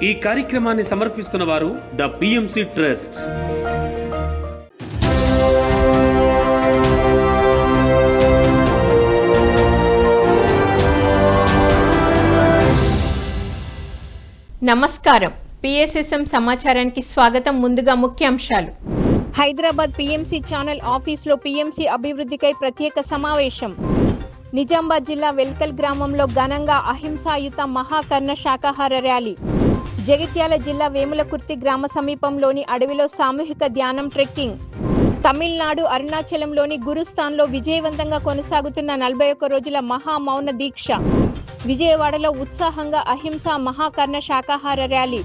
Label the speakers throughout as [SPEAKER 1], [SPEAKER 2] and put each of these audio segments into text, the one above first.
[SPEAKER 1] ఈ కార్యక్రమాన్ని సమర్పిస్తున్న వారు ద పిఎంసి ట్రస్ట్.
[SPEAKER 2] నమస్కారం. పిఎస్ఎస్ఎం సమాచారానికి స్వాగతం. ముందుగా ముఖ్యాంశాలు. హైదరాబాద్ పిఎంసి ఛానల్ ఆఫీసులో పిఎంసి అభివృద్ధికై ప్రత్యేక సమావేశం. నిజామాబాద్ జిల్లా వెల్కల్ గ్రామంలో ఘనంగా అహింసాయుత మహాకర్ణ శాకాహార ర్యాలీ. జగిత్యాల జిల్లా వేములకుర్తి గ్రామ సమీపంలోని అడవిలో సామూహిక ధ్యానం ట్రెక్కింగ్. తమిళనాడు అరుణాచలంలోని గురుస్థాన్లో విజయవంతంగా కొనసాగుతున్న 41 రోజుల మహామౌన దీక్ష. విజయవాడలో ఉత్సాహంగా అహింస మహాకర్ణ శాకాహార ర్యాలీ.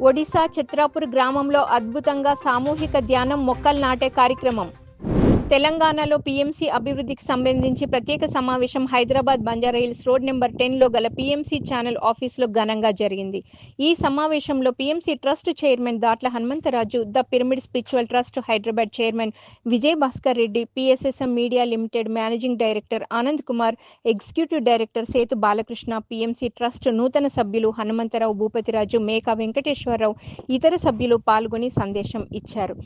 [SPEAKER 2] ఒడిశా చిత్రాపూర్ గ్రామంలో అద్భుతంగా సామూహిక ధ్యానం మొక్కలు నాటే కార్యక్రమం. తెలంగాణలో పిఎంసి అభివృద్ధికి సంబంధించి ప్రత్యేక సమావేశం హైదరాబాద్ బంజారాహిల్స్ రోడ్ నెంబర్ 10లో గల పిఎంసి ఛానల్ ఆఫీసులో ఘనంగా జరిగింది. ఈ సమావేశంలో PMC trust chairman Datla Hanumantharaju, the pyramid spiritual trust Hyderabad chairman Vijay Bhaskar Reddy, PSSM media limited managing director Anand Kumar, executive director Sethu Balakrishna, PMC trust నూతన సభ్యులు హనుమంతరావు, భూపతిరాజు, మేకా వెంకటేశ్వరరావు, ఇతర సభ్యులు పాల్గొని సందేశం ఇచ్చారు.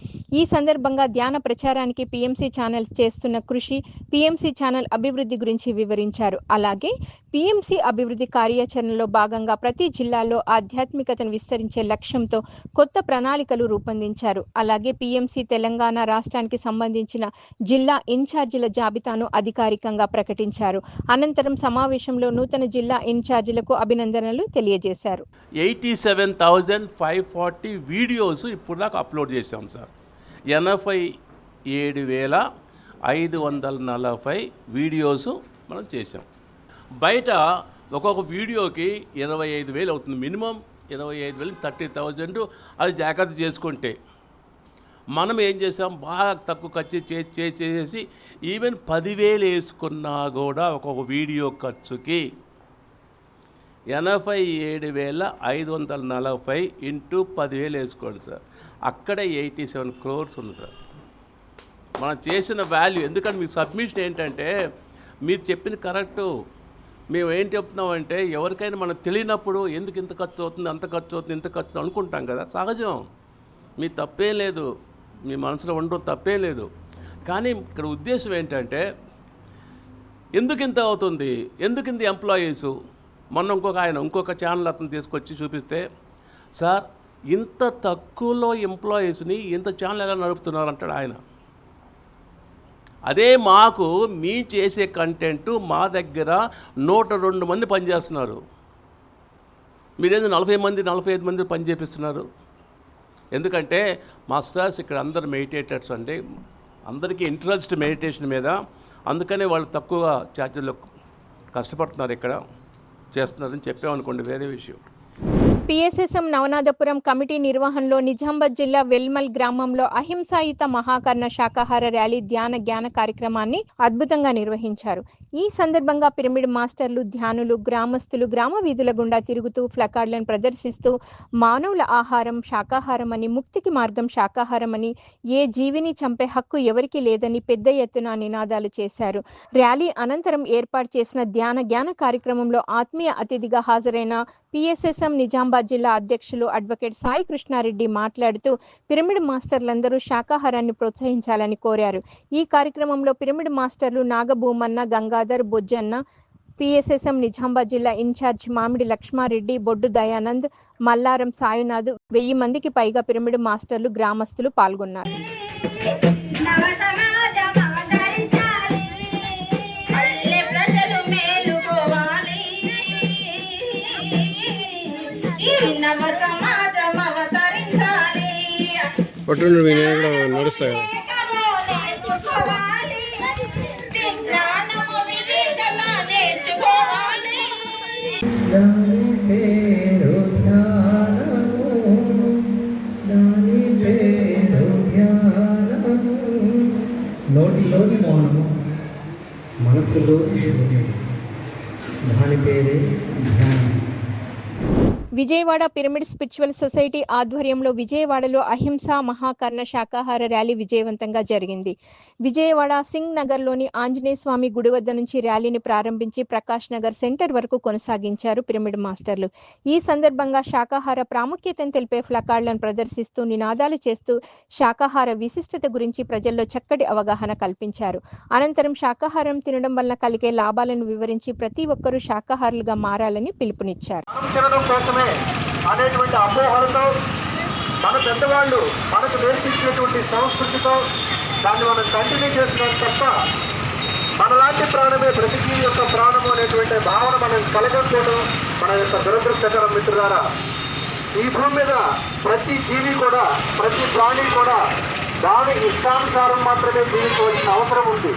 [SPEAKER 2] ఈ సందర్భంగా ధ్యాన ప్రచారానికి పిఎంసి ఛానల్ చేస్తున్న కృషి, పిఎంసి ఛానల్ అభివృద్ధి గురించి వివరించారు. అలాగే పిఎంసి అభివృద్ధి కార్యాచరణలో భాగంగా ప్రతి జిల్లాలో ఆధ్యాత్మికతను విస్తరించే లక్ష్యంతో కొత్త ప్రణాళికలు రూపొందించారు. అలాగే పిఎంసి తెలంగాణ రాష్ట్రానికి సంబంధించిన జిల్లా ఇన్ఛార్జీల జాబితాను అధికారికంగా ప్రకటించారు. అనంతరం సమావేశంలో నూతన జిల్లా ఇన్ఛార్జీలకు అభినందనలు తెలియజేశారు.
[SPEAKER 3] 87,540 వీడియోస్ ఇప్పుడు దాకా అప్లోడ్ చేశాం సార్. 87,540 వీడియోస్ మనం చేసాం. బయట ఒక్కొక్క వీడియోకి 25,000 అవుతుంది. మినిమం 25,000, 30,000. అది జాగ్రత్త చేసుకుంటే మనం ఏం చేసాం, బాగా తక్కువ ఖర్చు చేసేసి ఈవెన్ 10,000 వేసుకున్నా కూడా ఒక్కొక్క వీడియో ఖర్చుకి 87,540 ఇంటూ 10,000 వేసుకోండి సార్. అక్కడే 87 crores ఉంది సార్ మనం చేసిన వాల్యూ. ఎందుకంటే మీ సబ్మిషన్ ఏంటంటే మీరు చెప్పింది కరెక్టు. మేము ఏం చెప్తున్నామంటే ఎవరికైనా మనం తెలియనప్పుడు ఎందుకు ఇంత ఖర్చు అవుతుంది, అంత ఖర్చు అవుతుంది, ఇంత ఖర్చు అనుకుంటాం కదా, సహజం. మీ తప్పేం లేదు, మీ మనసులో ఉండడం తప్పేం లేదు. కానీ ఇక్కడ ఉద్దేశం ఏంటంటే ఎందుకు ఇంత అవుతుంది, ఎందుకు ఇంత ఎంప్లాయీసు. మొన్న ఇంకొక ఛానల్ అతను తీసుకొచ్చి చూపిస్తే, సార్ ఇంత తక్కువలో ఎంప్లాయీస్ని ఇంత ఛానల్ ఎలా నడుపుతున్నారు అంటాడు ఆయన. అదే మాకు మీ చేసే కంటెంట్ మా దగ్గర 102 మంది పనిచేస్తున్నారు. మీరేందో 40 మంది 45 మంది పని చేపిస్తున్నారు. ఎందుకంటే మాస్టర్స్ ఇక్కడ అందరు మెడిటేటర్స్ అండి, అందరికీ ఇంట్రెస్ట్ మెడిటేషన్ మీద. అందుకనే వాళ్ళు తక్కువ ఛార్జీల్లో కష్టపడుతున్నారు, ఇక్కడ చేస్తున్నారని చెప్పామనుకోండి, వేరే విషయం.
[SPEAKER 2] పిఎస్ఎస్ఎం నవనాథపురం కమిటీ నిర్వహణలో నిజామాబాద్ జిల్లా వెల్మల్ గ్రామంలో అహింసాయుత మహాకర్ణ శాకాహార ర్యాలీ జ్ఞాన కార్యక్రమాన్ని అద్భుతంగా నిర్వహించారు. ఈ సందర్భంగా పిరమిడ్ మాస్టర్లు, ధ్యానులు, గ్రామస్తులు గ్రామ వీధుల గుండా తిరుగుతూ ఫ్లకార్డులను ప్రదర్శిస్తూ మానవుల ఆహారం శాకాహారం అని, ముక్తికి మార్గం శాకాహారం అని, ఏ జీవిని చంపే హక్కు ఎవరికీ లేదని పెద్ద ఎత్తున నినాదాలు చేశారు. ర్యాలీ అనంతరం ఏర్పాటు చేసిన జ్ఞాన కార్యక్రమంలో ఆత్మీయ అతిథిగా హాజరైన పిఎస్ఎస్ఎం నిజామాబాద్ జిల్లా అధ్యక్షులు అడ్వకేట్ సాయి కృష్ణారెడ్డి మాట్లాడుతూ పిరమిడ్ మాస్టర్లందరూ శాకాహారాన్ని ప్రోత్సహించాలని కోరారు. ఈ కార్యక్రమంలో పిరమిడ్ మాస్టర్లు నాగభూమన్న, గంగాధర్, బొజ్జన్న, పిఎస్ఎస్ఎం నిజామాబాద్ జిల్లా ఇన్ఛార్జ్ మామిడి లక్ష్మారెడ్డి, బొడ్డు దయానంద్, మల్లారం సాయినాథ్, 1000 మందికి పైగా పిరమిడ్ మాస్టర్లు, గ్రామస్తులు పాల్గొన్నారు.
[SPEAKER 4] పట్టు నడుస్తా కదా.
[SPEAKER 5] నోటిలోని మౌనము, మనసులోని శూన్యము, దాని పేరే ధ్యానం.
[SPEAKER 2] విజయవాడ పిరమిడ్ స్పిరిచువల్ సొసైటీ ఆధ్వర్యంలో విజయవాడలో అహింసా మహాకర్ణ శాకాహార ర్యాలీ విజయవంతంగా జరిగింది. విజయవాడ సింగ్ నగర్లోని ఆంజనేయ స్వామి గుడి వద్ద నుంచి ర్యాలీని ప్రారంభించి ప్రకాష్ నగర్ సెంటర్ వరకు కొనసాగించారు పిరమిడ్ మాస్టర్లు. ఈ సందర్భంగా శాకాహార ప్రాముఖ్యతను తెలిపే ప్లకార్డులను ప్రదర్శిస్తూ నినాదాలు చేస్తూ శాకాహార విశిష్టత గురించి ప్రజల్లో చక్కటి అవగాహన కల్పించారు. అనంతరం శాకాహారం తినడం వల్ల కలిగే లాభాలను వివరించి ప్రతి ఒక్కరూ శాకాహారులుగా మారాలని పిలుపునిచ్చారు.
[SPEAKER 6] అనేటువంటి అపోహలతో మన పెద్దవాళ్ళు మనకు నేర్పించినటువంటి సంస్కృతితో దాన్ని మనం కంటిన్యూ చేస్తున్నాం తప్ప మనలాంటి ప్రాణమే ప్రతి జీవి యొక్క ప్రాణము అనేటువంటి భావన మనం కలగకపోవడం మన యొక్క దురదృష్టకరం. మిత్రులారా, ఈ భూమి మీద ప్రతి జీవి కూడా, ప్రతి ప్రాణి కూడా దాని ఇష్టానుసారం మాత్రమే జీవించవలసిన అవసరం ఉంది.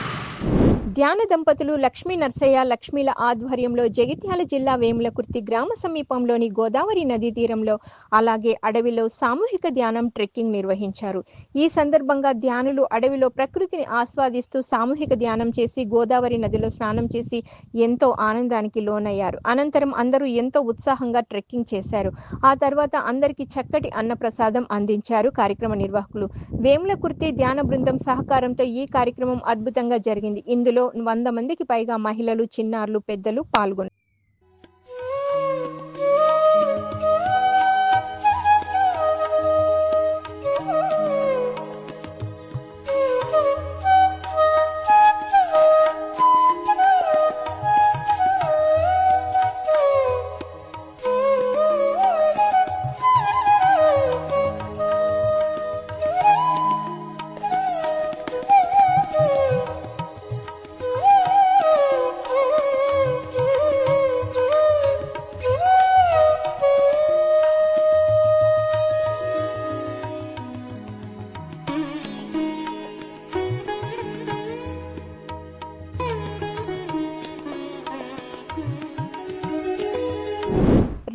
[SPEAKER 2] ధ్యాన దంపతులు లక్ష్మీ నర్సయ్య లక్ష్మీల ఆధ్వర్యంలో జగిత్యాల జిల్లా వేములకుర్తి గ్రామ సమీపంలోని గోదావరి నదీ తీరంలో అలాగే అడవిలో సామూహిక ధ్యానం ట్రెక్కింగ్ నిర్వహించారు. ఈ సందర్భంగా ధ్యానులు అడవిలో ప్రకృతిని ఆస్వాదిస్తూ సామూహిక ధ్యానం చేసి గోదావరి నదిలో స్నానం చేసి ఎంతో ఆనందానికి లోనయ్యారు. అనంతరం అందరూ ఎంతో ఉత్సాహంగా ట్రెక్కింగ్ చేశారు. ఆ తర్వాత అందరికీ చక్కటి అన్నప్రసాదం అందించారు కార్యక్రమ నిర్వాహకులు. వేములకుర్తి ధ్యాన బృందం సహకారంతో ఈ కార్యక్రమం అద్భుతంగా జరిగింది. ఇందులో 100 మందికి పైగా మహిళలు, చిన్నారులు, పెద్దలు పాల్గొన్నారు.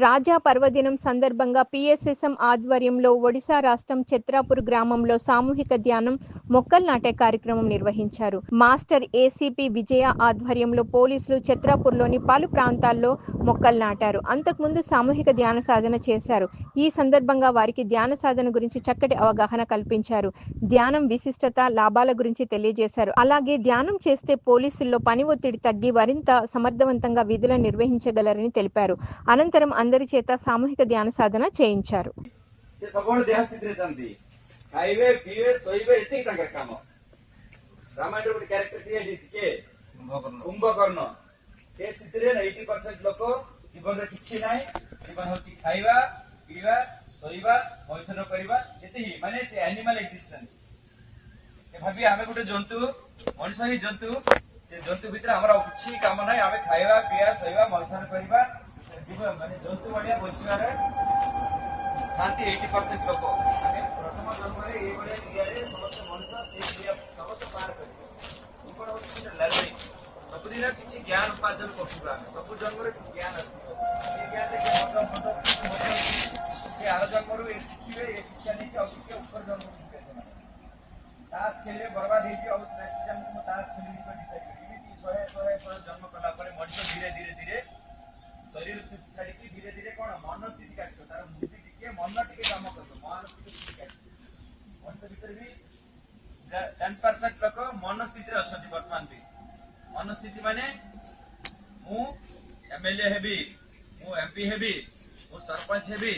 [SPEAKER 2] రాజా పర్వదినం సందర్భంగా పిఎస్ఎస్ఎం ఆధ్వర్యంలో ఒడిశా రాష్ట్రం చిత్రాపూర్ గ్రామంలో సామూహిక ధ్యానం మొక్కలు నాటే కార్యక్రమం నిర్వహించారు. మాస్టర్ ఏసీపీ విజయ ఆధ్వర్యంలో పోలీసులు చిత్రాపూర్లోని పలు ప్రాంతాల్లో మొక్కలు నాటారు. అంతకుముందు సామూహిక ధ్యాన సాధన చేశారు. ఈ సందర్భంగా వారికి ధ్యాన సాధన గురించి చక్కటి అవగాహన కల్పించారు. ధ్యానం విశిష్టత, లాభాల గురించి తెలియజేశారు. అలాగే ధ్యానం చేస్తే పోలీసుల్లో పని ఒత్తిడి తగ్గి మరింత సమర్థవంతంగా విధులను నిర్వహించగలరని తెలిపారు. అనంతరం అందరి చేత సామూహిక ధ్యాన సాధన చేయించారు.
[SPEAKER 7] ଆମେ ଗୋଟେ ଜନ୍ତୁ ମଣିଷ ହିଁ ଜନ୍ତୁ ସେ ଜନ୍ତୁ ଭିତରେ ଆମର କିଛି କାମ ନାହିଁ ଆମେ ଖାଇବା ପିଇବା ଶୋଇବା ମୈଥୁନ କରିବା ମାନେ ଜନ୍ତୁ ଭଳିଆ ବଞ୍ଚିବାରେ ଥାନ୍ତି 80% ଲୋକ ଆମେ ପ୍ରଥମ ଜନ୍ମରେ ଏଇଭଳିଆ କ୍ରିୟାରେ ସମସ୍ତେ ମଣିଷ ସେଇ କ୍ରିୟା ସମସ୍ତେ ପାର କରିବେ କଣ ହଉଛି ଲଢ଼େଇ ସବୁଦିନ କିଛି ଜ୍ଞାନ ଉପାର୍ଜନ କରୁଥିବା ଆମେ ସବୁ ଜନ୍ମରେ ଜ୍ଞାନ ଆସିବ ସେ ଜ୍ଞାନ ସେ ଆର ଜନ୍ମରୁ ଏ ଶିଖିବେ ଏ ଶିକ୍ଷା ନେଇକି ଆଉ ଟିକେ ଉପର ଜନ୍ମକୁ ଯିବେ ସେମାନେ ताश खेले बर्बाद ହେଇକି ଆଉ ମୁଁ ତାସ ଖେଳିବି ଡିସାଇଡ୍ କରିବି କି 100 ଜନ୍ମ କଲା ପରେ ମଣିଷ ଧୀରେ ଧୀରେ ଧୀରେ ଶରୀର ସ୍ଥିତି ଛାଡ଼ିକି ଧୀରେ ଧୀରେ କ'ଣ ମନ ସ୍ଥିତି କାଟିବ ତାର ବୁଦ୍ଧି ଟିକେ ମନ ଟିକେ କାମ କରିବ ମାନସିକ ସ୍ଥିତି କାଟିବ ମଣିଷ ଭିତରେ ବି 10% ଲୋକ ମନ ସ୍ଥିତିରେ ଅଛନ୍ତି ବର୍ତ୍ତମାନ ବି ମନ ସ୍ଥିତି ମାନେ ମୁଁ ଏମଏଲଏ ହେବି ମୁଁ ଏମପି ହେବି ମୁଁ ସରପଞ୍ଚ ହେବି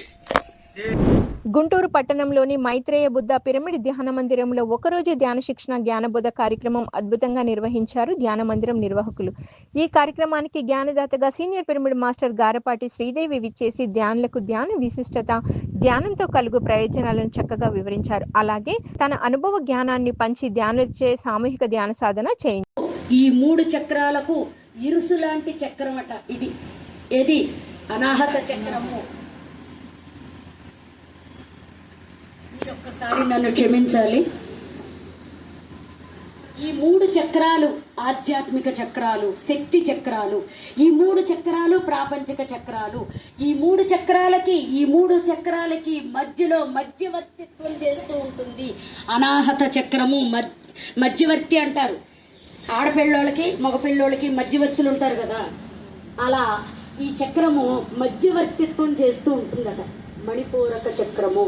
[SPEAKER 2] గుంటూరు పట్టణంలోని మైత్రేయ బుద్ధ పిరమిడ్ ధ్యాన మందిరంలో ఒకరోజు ధ్యాన శిక్షణ జ్ఞానబోధ కార్యక్రమం అద్భుతంగా నిర్వహించారు ధ్యాన మందిరం నిర్వాహకులు. ఈ కార్యక్రమానికి జ్ఞానదాతగా senior pyramid master Garapati Sridevi విచ్చేసి ధ్యానులకు ధ్యాన విశిష్టత, ధ్యానంతో కలుగు ప్రయోజనాలను చక్కగా వివరించారు. అలాగే తన అనుభవ జ్ఞానాన్ని పంచి ధ్యానులచే సామూహిక ధ్యాన సాధన చేయించారు.
[SPEAKER 8] ఈ 3 చక్రాలకు ఇరుసు లాంటి చక్రం అట ఇది అనాహత చక్రము. ఒక్కసారి నన్ను క్షమించాలి. ఈ 3 చక్రాలు ఆధ్యాత్మిక చక్రాలు, శక్తి చక్రాలు. ఈ 3 చక్రాలు ప్రాపంచిక చక్రాలు. ఈ 3 చక్రాలకి మధ్యలో మధ్యవర్తిత్వం చేస్తూ ఉంటుంది అనాహత చక్రము. మధ్యవర్తి అంటారు. ఆడపిల్లోళ్ళకి మగపిల్లోళ్ళకి మధ్యవర్తులు ఉంటారు కదా, అలా ఈ చక్రము మధ్యవర్తిత్వం చేస్తూ ఉంటుందట. మణిపూరక చక్రము,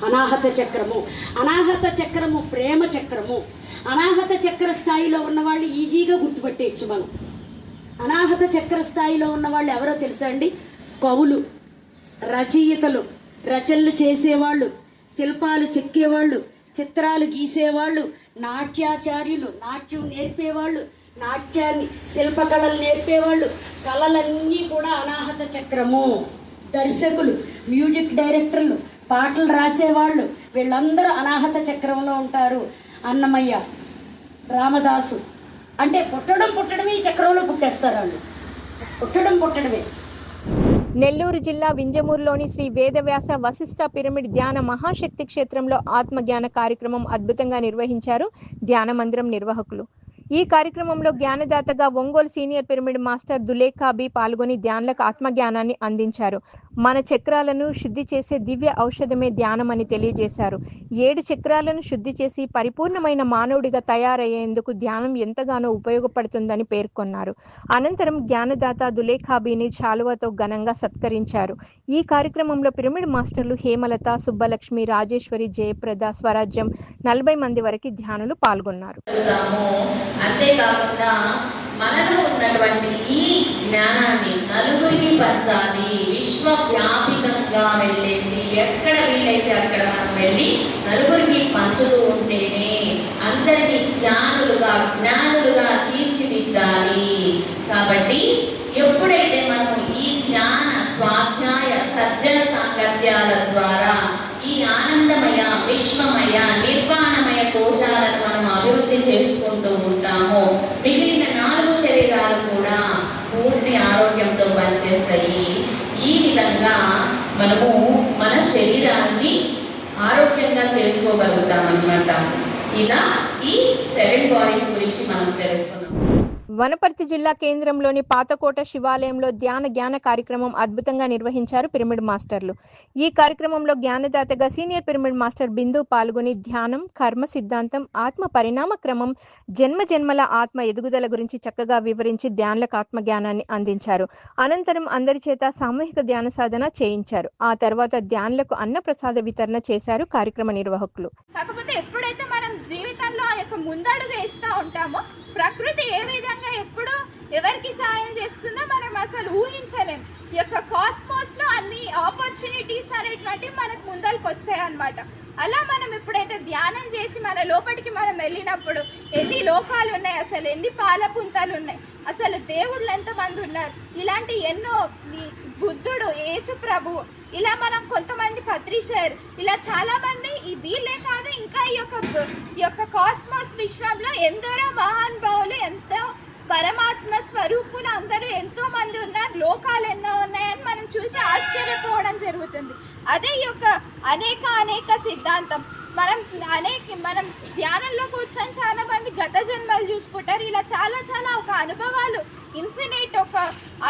[SPEAKER 8] అనాహత చక్రము. అనాహత చక్రము ప్రేమ చక్రము. అనాహత చక్ర స్థాయిలో ఉన్నవాళ్ళు ఈజీగా గుర్తుపట్టేయచ్చు మనం. అనాహత చక్ర స్థాయిలో ఉన్నవాళ్ళు ఎవరో తెలుసా అండి? కవులు, రచయితలు, రచనలు చేసేవాళ్ళు, శిల్పాలు చెక్కేవాళ్ళు, చిత్రాలు గీసేవాళ్ళు, నాట్యాచార్యులు, నాట్యం నేర్పేవాళ్ళు, నాట్యాన్ని శిల్పకళలు నేర్పేవాళ్ళు, కళలన్నీ కూడా అనాహత చక్రము. దర్శకులు, మ్యూజిక్ డైరెక్టర్లు, పాటలు రాసేవాళ్ళు, వీళ్ళందరూ అనాహత చక్రంలో ఉంటారు. అన్నమయ్య, రామదాసు అంటే పుట్టడమే ఈ చక్రంలో పుట్టేస్తారు వాళ్ళు. పుట్టడమే.
[SPEAKER 2] నెల్లూరు జిల్లా వింజమూరులోని శ్రీ వేదవ్యాస వశిష్ఠ పిరమిడ్ ధ్యాన మహాశక్తి క్షేత్రంలో ఆత్మజ్ఞాన కార్యక్రమం అద్భుతంగా నిర్వహించారు ధ్యాన మందిరం నిర్వాహకులు. ఈ కార్యక్రమంలో జ్ఞానదాతగా ఒంగోలు సీనియర్ పిరమిడ్ మాస్టర్ దులేఖాబీ పాల్గొని ధ్యానులకు ఆత్మజ్ఞానాన్ని అందించారు. మన చక్రాలను శుద్ధి చేసే దివ్య ఔషధమే ధ్యానం అని తెలియజేశారు. 7 చక్రాలను శుద్ధి చేసి పరిపూర్ణమైన మానవుడిగా తయారయ్యేందుకు ధ్యానం ఎంతగానో ఉపయోగపడుతుందని పేర్కొన్నారు. అనంతరం జ్ఞానదాత దులేఖాబీని శాలువాతో ఘనంగా సత్కరించారు. ఈ కార్యక్రమంలో పిరమిడ్ మాస్టర్లు హేమలత, సుబ్బలక్ష్మి, రాజేశ్వరి, జయప్రద, స్వరాజ్యం 40 మంది వరకు ధ్యానులు పాల్గొన్నారు.
[SPEAKER 9] అంతేకాకుండా మనలో ఉన్నటువంటి ఈ జ్ఞానాన్ని నలుగురికి పంచాలి, విశ్వవ్యాపితంగా వెళ్ళేసి ఎక్కడ వీలైతే అక్కడ మనం వెళ్ళి నలుగురికి పంచుతూ ఉంటేనే అందరినీ జ్ఞానులుగా తీర్చిదిద్దాలి. కాబట్టి ఎప్పుడైతే మనం ఈ జ్ఞాన స్వాధ్యాయ సజ్జన సాంగత్యాల ద్వారా ఈ ఆనందమయ, విశ్వమయ, నిర్వాణమయ కోశాలను మనం అభివృద్ధి చేసుకుంటూ ఉంటామో మిగిలిన 4 శరీరాలు కూడా పూర్తి ఆరోగ్యంతో పనిచేస్తాయి. ఈ విధంగా మనము మన శరీరాన్ని ఆరోగ్యంగా చేసుకోగలుగుతాం అన్నమాట. ఇలా ఈ 7 బాడీస్ గురించి మనం తెలుసుకున్నాం.
[SPEAKER 2] వనపర్తి జిల్లా కేంద్రంలోని పాతకోట శివాలయంలో జ్ఞాన కార్యక్రమం అద్భుతంగా నిర్వహించారు పిరమిడ్ మాస్టర్లు. ఈ కార్యక్రమంలో జ్ఞానదాతగా సీనియర్ పిరమిడ్ మాస్టర్ బిందు పాల్గొని ధ్యానం, కర్మ సిద్ధాంతం, ఆత్మ పరిణామ క్రమం, జన్మల ఆత్మ ఎదుగుదల గురించి చక్కగా వివరించి ధ్యానులకు ఆత్మజ్ఞానాన్ని అందించారు. అనంతరం అందరి చేత సామూహిక ధ్యాన సాధన చేయించారు. ఆ తర్వాత ధ్యానులకు అన్నప్రసాద వితరణ చేశారు కార్యక్రమ నిర్వాహకులు.
[SPEAKER 10] కాకపోతే ఎప్పుడైతే మనం జీవితంలో ఆ యొక్క ముందడుగు వేస్తూ ఉంటామో ప్రకృతి ఏ విధంగా ఎప్పుడు ఎవరికి సాయం చేస్తుందో మనం అసలు ఊహించలేం. ఈ యొక్క కాస్మోస్లో అన్ని ఆపర్చునిటీస్ అనేటువంటివి మనకు ముందరికి వస్తాయి అన్నమాట. అలా మనం ఎప్పుడైతే ధ్యానం చేసి మన లోపలికి మనం వెళ్ళినప్పుడు ఎన్ని లోకాలు ఉన్నాయి, అసలు ఎన్ని పాలపుంతలు ఉన్నాయి, అసలు దేవుళ్ళు ఎంతమంది ఉన్నారు, ఇలాంటి ఎన్నో, బుద్ధుడు, యేసు ప్రభు, ఇలా మనం కొంతమంది పత్రిషర్, ఇలా చాలామంది వీళ్ళే కాదు ఇంకా ఈ యొక్క కాస్మోస్ విశ్వంలో ఎందరో మహానుభావులు, ఎంతో పరమాత్మ స్వరూపులు అందరూ ఎంతో మంది ఉన్నారు, లోకాలు ఎన్నో ఉన్నాయని మనం చూసి ఆశ్చర్యపోవడం జరుగుతుంది. అదే ఈ యొక్క అనేక సిద్ధాంతం. మనం ధ్యానంలో కూర్చొని చాలా మంది గత జన్మలు చూసుకుంటారు. ఇలా చాలా ఒక అనుభవాలు, ఇన్ఫినిట్ ఒక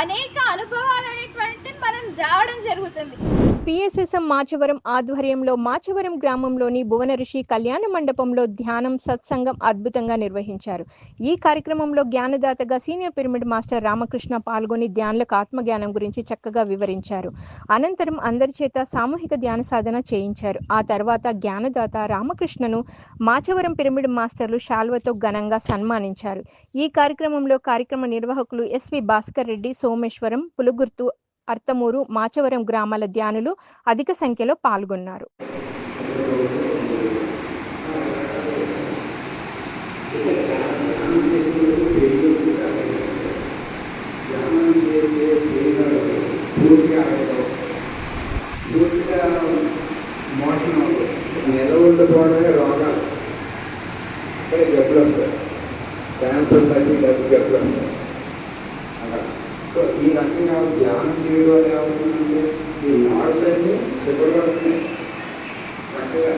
[SPEAKER 10] అనేక అనుభవాలు అనేటువంటి మనం రావడం జరుగుతుంది.
[SPEAKER 2] పిఎస్ఎస్ఎం మాచవరం ఆధ్వర్యంలో మాచవరం గ్రామంలోని భువన ఋషి కళ్యాణ మండపంలో ధ్యానం సత్సంగం అద్భుతంగా నిర్వహించారు. ఈ కార్యక్రమంలో జ్ఞానదాతగా సీనియర్ పిరమిడ్ మాస్టర్ రామకృష్ణ పాల్గొని ధ్యానులకు ఆత్మజ్ఞానం గురించి చక్కగా వివరించారు. అనంతరం అందరి చేత సామూహిక ధ్యాన సాధన చేయించారు. ఆ తర్వాత జ్ఞానదాత రామకృష్ణను మాచవరం పిరమిడ్ మాస్టర్లు శాల్వతో ఘనంగా సన్మానించారు. ఈ కార్యక్రమంలో కార్యక్రమ నిర్వాహకులు ఎస్వి భాస్కర్ రెడ్డి, సోమేశ్వరం, పులుగుర్తు, అర్తమూరు, మాచవరం గ్రామాల ధ్యానులు అధిక సంఖ్యలో పాల్గొన్నారు.
[SPEAKER 11] నిలవడమే రోగాలు, అక్కడ జబ్బులు వస్తాయి, క్యాన్సర్ బట్టి జబ్బులు వస్తాయి. సో ఈ రకంగా ధ్యానం చేయడం అనే అవసరం అంటే ఈ నాడులన్నీ శుభ్రం వస్తున్నాయి, చక్కగా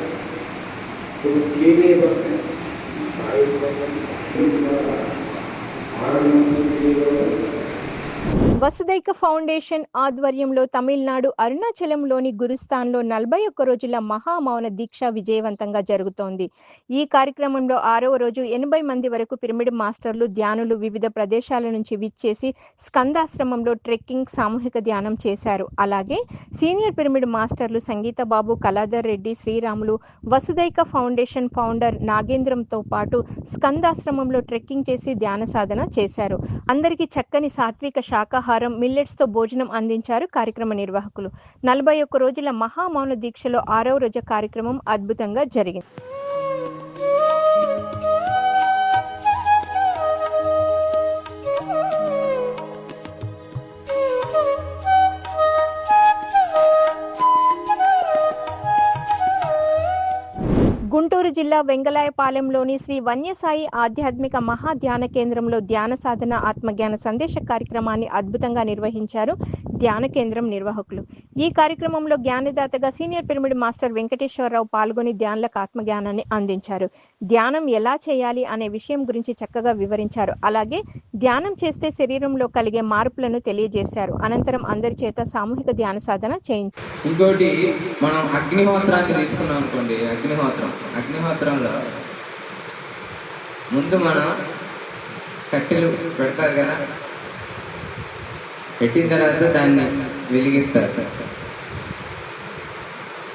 [SPEAKER 11] ఇప్పుడు క్లీన్ అయిపోతున్నాయి, ఆరోగ్యం
[SPEAKER 2] వసుదైక ఫౌండేషన్ ఆధ్వర్యంలో తమిళనాడు అరుణాచలంలోని గురుస్థాన్లో 41 రోజుల మహామౌన దీక్ష విజయవంతంగా జరుగుతోంది. ఈ కార్యక్రమంలో 6వ రోజు 80 మంది వరకు పిరమిడ్ మాస్టర్లు, ధ్యానులు వివిధ ప్రదేశాల నుంచి విచ్చేసి స్కందాశ్రమంలో ట్రెక్కింగ్, సామూహిక ధ్యానం చేశారు. అలాగే సీనియర్ పిరమిడ్ మాస్టర్లు సంగీత బాబు, కళాధర్ రెడ్డి, శ్రీరాములు, వసుదైక ఫౌండేషన్ ఫౌండర్ నాగేంద్రంతో పాటు స్కందాశ్రమంలో ట్రెక్కింగ్ చేసి ధ్యాన సాధన చేశారు. అందరికీ చక్కని సాత్విక శాకాహారం, మిల్లెట్స్తో భోజనం అందించారు కార్యక్రమ నిర్వాహకులు. 41 రోజుల మహామౌన దీక్షలో 6వ రోజు కార్యక్రమం అద్భుతంగా జరిగింది. గుంటూరు జిల్లా వెంగళాయపాలెంలోని శ్రీ వన్యసాయి ఆధ్యాత్మిక మహా ధ్యాన కేంద్రంలో ధ్యాన సాధన, ఆత్మజ్ఞాన సందేశ కార్యక్రమాన్ని అద్భుతంగా నిర్వహించారు ధ్యాన కేంద్రం నిర్వాహకులు. ఈ కార్యక్రమంలో జ్ఞానదాతగా సీనియర్ పిరమిడ్ మాస్టర్ వెంకటేశ్వరరావు పాల్గొని ధ్యానులకు ఆత్మజ్ఞానాన్ని అందించారు. ధ్యానం ఎలా చేయాలి అనే విషయం గురించి చక్కగా వివరించారు. అలాగే ధ్యానం చేస్తే శరీరంలో కలిగే మార్పులను తెలియజేశారు. అనంతరం అందరి చేత సామూహిక ధ్యాన సాధన చేయించారు.
[SPEAKER 12] ఇంకోటి మనం అగ్నిహోత్రాన్ని తీసుకున్నాం అనుకోండి. అగ్నిహోత్రంలో ముందు మనం కట్టెలు పెడతారు కదా, పెట్టిన తర్వాత దాన్ని వెలిగిస్తారు.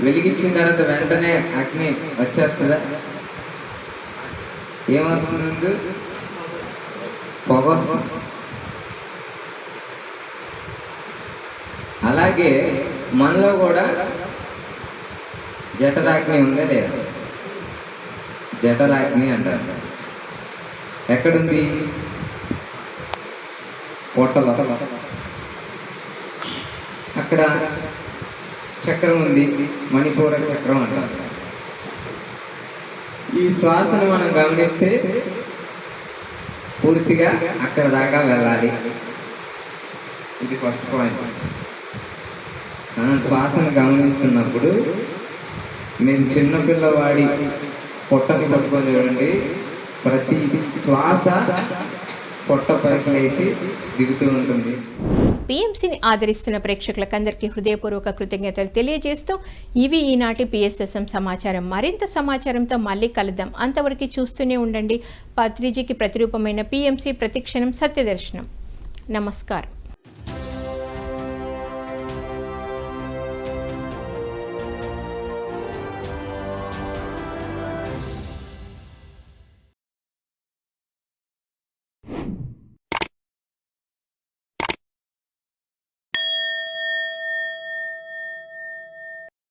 [SPEAKER 12] వెలిగించిన తర్వాత వెంటనే అగ్ని వచ్చేస్తుందా? ఏమొస్తుంది? పొగ వస్తుంది. అలాగే మనలో కూడా జఠరాగ్ని ఉందా లేదా? జఠరాగ్ని అంటారు. ఎక్కడుంది? పొట్టలో. అక్కడ చక్రం ఉంది, మణిపూరక చక్రం అంటారు. ఈ శ్వాసను మనం గమనిస్తే పూర్తిగా అక్కడ దాకా వెళ్ళాలి. ఇది ఫస్ట్ పాయింట్. మనం శ్వాసను గమనిస్తున్నప్పుడు మేము చిన్నపిల్లవాడి పొట్టని పట్టుకొని చూడండి, ప్రతి శ్వాస పొట్ట పైకి లేచి దిగుతూ ఉంటుంది.
[SPEAKER 2] పిఎంసిని ఆదరిస్తున్న ప్రేక్షకులకందరికీ హృదయపూర్వక కృతజ్ఞతలు తెలియజేస్తూ ఇవి ఈనాటి పిఎస్ఎస్ఎం సమాచారం. మరింత సమాచారంతో మళ్ళీ కలుద్దాం. అంతవరకు చూస్తూనే ఉండండి. పత్రిజీకి ప్రతిరూపమైన పిఎంసి, ప్రతిక్షణం సత్యదర్శనం. నమస్కారం.